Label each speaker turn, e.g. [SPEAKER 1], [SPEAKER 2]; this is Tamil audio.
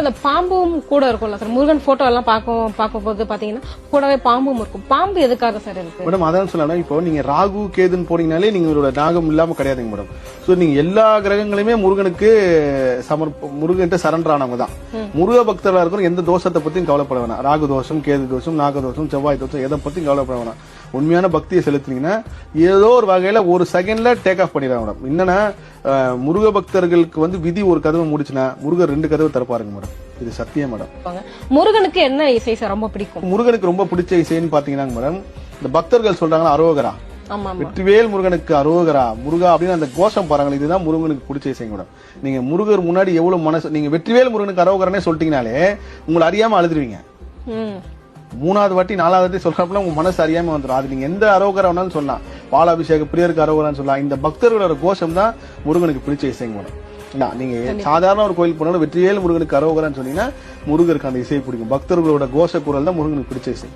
[SPEAKER 1] அந்த பாம்பும் கூட இருக்கும்ல சார், முருகன் போட்டோ எல்லாம் பார்க்கும்போது பாத்தீங்கன்னா கூடவே பாம்பும் இருக்கும். பாம்பு எதுக்காக சார் இருக்கு
[SPEAKER 2] மேடம்? அதான் சொல்லலாம், இப்போ நீங்க ராகு கேதுன்னு போனீங்கனாலே நீங்களோட நாகம் இல்லாம கிடையாதுங்க மேடம். சோ நீங்க எல்லா கிரகங்களுமே முருகனுக்கு முருகன்ட்ட சரண்டர் ஆனவங்க தான். முருக பக்தர்களா இருக்கிற எந்த தோஷத்தை பத்தியும் கவலைப்பட வேணாம். ராகு தோஷம், கேது தோஷம், நாக தோஷம், செவ்வாய் தோஷம் எதை பத்தியும் கவலைப்பட வேணாம். உண்மையான பக்தியை செலுத்தினீங்கன்னா ஏதோ ஒரு வகையில ஒரு செகண்ட்ல டேக் ஆஃப் பண்ணிடுறாங்க மேடம். என்னன்னா முருக பக்தர்களுக்கு வந்து விதி ஒரு கதவை முடிச்சுன்னா முருகர் 2 கதவை திறப்பாருங்க மேடம். இது சத்தியம் மேடம்.
[SPEAKER 1] முருகனுக்கு என்ன இசை சார் ரொம்ப பிடிக்கும்?
[SPEAKER 2] முருகனுக்கு ரொம்ப பிடிச்ச இசைன்னு பாத்தீங்கன்னா மேடம், இந்த பக்தர்கள் சொல்றாங்களா அரோகரா, வெற்றிவேல் முருகனுக்கு அரோகரா, முருகா அப்படின்னு அந்த கோஷம் பாருங்க, இதுதான் முருகனுக்கு பிடிச்ச இசை மேடம். நீங்க முருகர் முன்னாடி எவ்வளவு மனசு, நீங்க வெற்றிவேல் முருகனுக்கு அரோகரனே சொல்லிட்டீங்கனாலே உங்களை அறியாம அழுதுருவீங்க. 3வது வாட்டி 4வது வாட்டி சொல்றப்பல உங்க மனசு அறியாம வந்துடும். அது நீங்க எந்த அரோகரா வேணாலும் சொல்லலாம், பாலாபிஷேக பிரியருக்கு அரோகரான்னு சொல்லலாம். இந்த பக்தர்களோட கோஷம் தான் முருகனுக்கு பிடிச்ச இசைங்க மேடம். நீங்க சாதாரண ஒரு கோயில் போனாலும் வெற்றிவேல் முருகனுக்கு அரோகரான்னு சொன்னீங்கன்னா முருகருக்கு அந்த இசை பிடிக்கும். பக்தர்களோட கோஷ குரல் தான் முருகனுக்கு பிடிச்ச இசை.